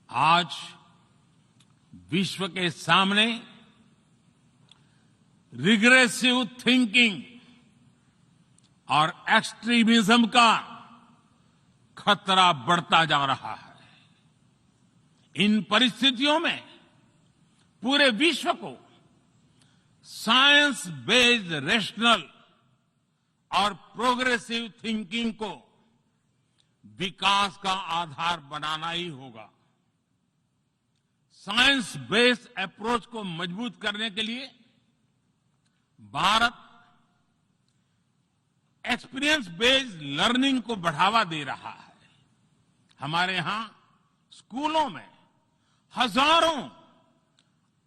आज विश्व के सामने रिग्रेसिव थिंकिंग और एक्सट्रीमिज्म का खतरा बढ़ता जा रहा है। इन परिस्थितियों में पूरे विश्व को साइंस बेस्ड रेशनल और प्रोग्रेसिव थिंकिंग को विकास का आधार बनाना ही होगा। साइंस बेस्ड अप्रोच को मजबूत करने के लिए भारत एक्सपीरियंस बेस्ड लर्निंग को बढ़ावा दे रहा है। हमारे यहां स्कूलों में हजारों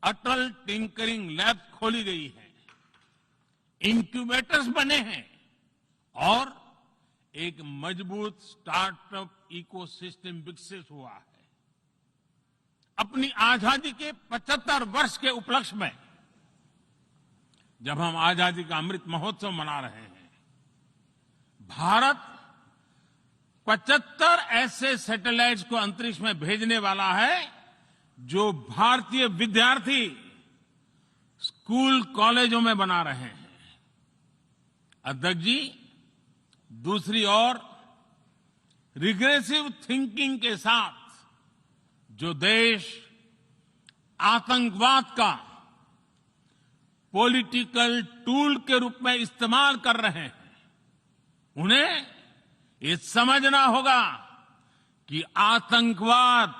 अटल टिंकरिंग लैब खोली गई है, इंक्यूबेटर्स बने हैं और एक मजबूत स्टार्टअप इकोसिस्टम विकसित हुआ है। अपनी आजादी के 75 वर्ष के उपलक्ष्य में जब हम आजादी का अमृत महोत्सव मना रहे हैं, भारत 75 ऐसे सैटेलाइट्स को अंतरिक्ष में भेजने वाला है जो भारतीय विद्यार्थी स्कूल कॉलेजों में बना रहे हैं। अध्यक्ष जी, दूसरी ओर रिग्रेसिव थिंकिंग के साथ जो देश आतंकवाद का पॉलिटिकल टूल के रूप में इस्तेमाल कर रहे हैं, उन्हें ये समझना होगा कि आतंकवाद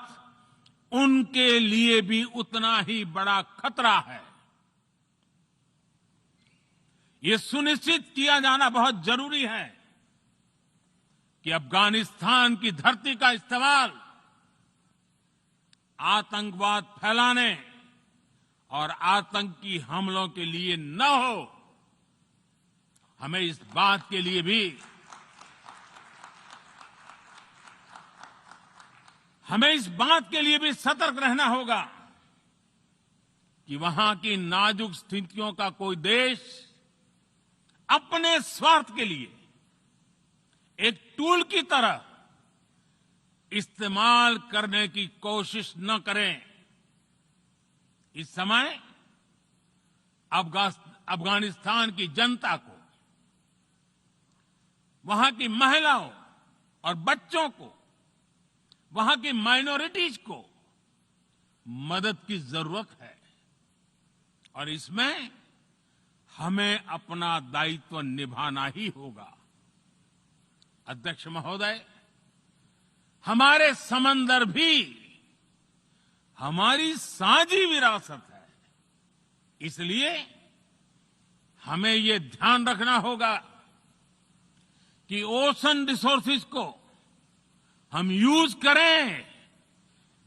उनके लिए भी उतना ही बड़ा खतरा है। ये सुनिश्चित किया जाना बहुत जरूरी है कि अफगानिस्तान की धरती का इस्तेमाल आतंकवाद फैलाने और आतंकी हमलों के लिए न हो। हमें इस बात के लिए भी सतर्क रहना होगा कि वहां की नाजुक स्थितियों का कोई देश अपने स्वार्थ के लिए एक टूल की तरह इस्तेमाल करने की कोशिश न करें। इस समय अफगानिस्तान की जनता को, वहां की महिलाओं और बच्चों को, वहां की माइनॉरिटीज को मदद की जरूरत है और इसमें हमें अपना दायित्व निभाना ही होगा। अध्यक्ष महोदय, हमारे समंदर भी हमारी साझी विरासत है, इसलिए हमें ये ध्यान रखना होगा कि ओशन रिसोर्सेज को हम यूज करें,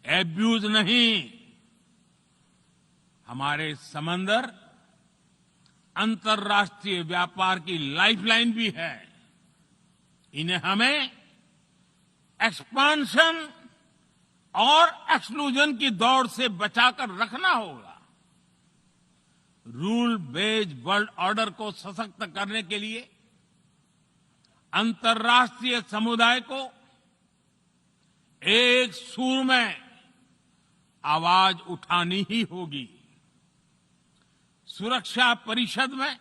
एब्यूज नहीं। हमारे समंदर अंतर्राष्ट्रीय व्यापार की लाइफलाइन भी है। इन्हें हमें एक्सपांशन और एक्सक्लूजन की दौड़ से बचाकर रखना होगा। रूल बेस्ड वर्ल्ड ऑर्डर को सशक्त करने के लिए अंतर्राष्ट्रीय समुदाय को एक सुर में आवाज उठानी ही होगी। सुरक्षा परिषद में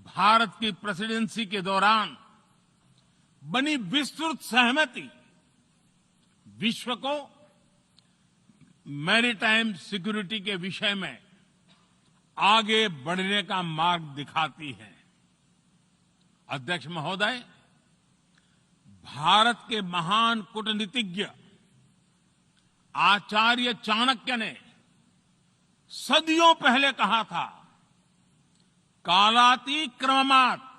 भारत की प्रेसिडेंसी के दौरान बनी विस्तृत सहमति विश्व को मैरीटाइम सिक्योरिटी के विषय में आगे बढ़ने का मार्ग दिखाती है। अध्यक्ष महोदय, भारत के महान कूटनीतिज्ञ आचार्य चाणक्य ने सदियों पहले कहा था, कालातिक्रमात्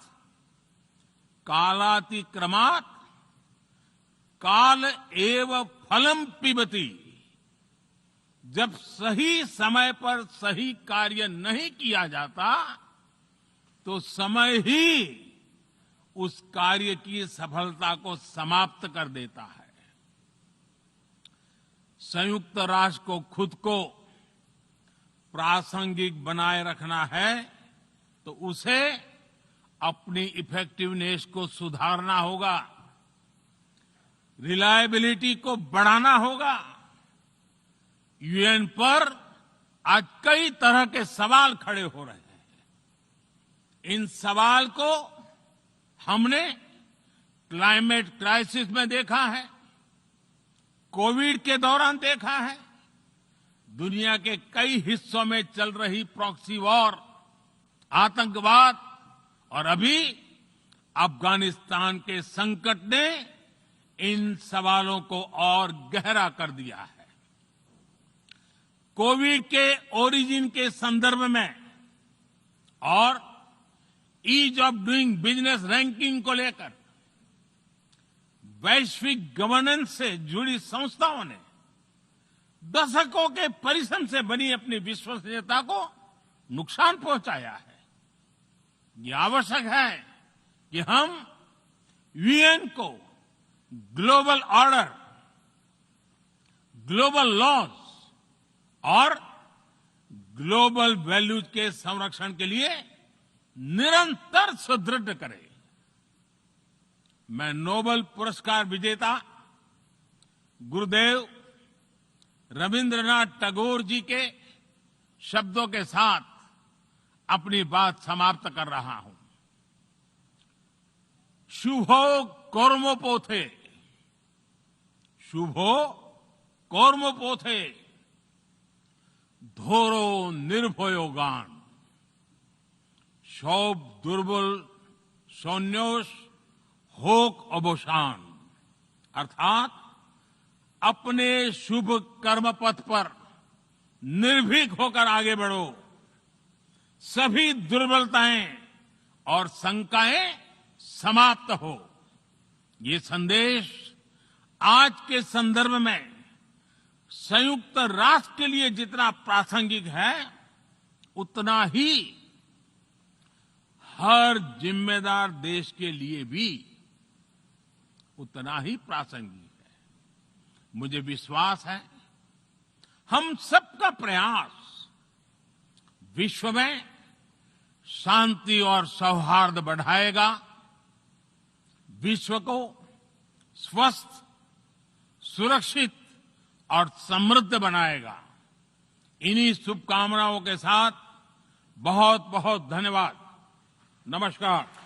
काल एव फलम पिबति। जब सही समय पर सही कार्य नहीं किया जाता तो समय ही उस कार्य की सफलता को समाप्त कर देता है। संयुक्त राष्ट्र को खुद को प्रासंगिक बनाए रखना है तो उसे अपनी इफेक्टिवनेस को सुधारना होगा, रिलायबिलिटी को बढ़ाना होगा यूएन पर आज कई तरह के सवाल खड़े हो रहे हैं। इन सवाल को हमने क्लाइमेट क्राइसिस में देखा है, कोविड के दौरान देखा है, दुनिया के कई हिस्सों में चल रही प्रॉक्सी वॉर, आतंकवाद और अभी अफगानिस्तान के संकट ने इन सवालों को और गहरा कर दिया है। कोविड के ओरिजिन के संदर्भ में और ease of doing business ranking को लेकर वैश्विक गवर्नेंस से जुड़ी संस्थाओं ने दशकों के परिश्रम से बनी अपनी विश्वसनीयता को नुकसान पहुंचाया है। ये आवश्यक है कि हम यूएन को ग्लोबल ऑर्डर, ग्लोबल लॉज और ग्लोबल वैल्यूज के संरक्षण के लिए निरंतर सुदृढ़ करें। मैं नोबेल पुरस्कार विजेता गुरुदेव रविंद्रनाथ टैगोर जी के शब्दों के साथ अपनी बात समाप्त कर रहा हूं। शुभो कर्मोपोथे, शुभो कर्मोपोथे, धोरो निर्भयो गान, शोभ दुर्बल सौन्योष होक अबोशान। अर्थात अपने शुभ कर्म पथ पर निर्भीक होकर आगे बढ़ो, सभी दुर्बलताएं और शंकाएं समाप्त हो। ये संदेश आज के संदर्भ में संयुक्त राष्ट्र के लिए जितना प्रासंगिक है, उतना ही हर जिम्मेदार देश के लिए भी उतना ही प्रासंगिक है। मुझे विश्वास है हम सबका प्रयास विश्व में शांति और सौहार्द बढ़ाएगा, विश्व को स्वस्थ, सुरक्षित और समृद्ध बनाएगा। इन्हीं शुभकामनाओं के साथ बहुत बहुत धन्यवाद। नमस्कार।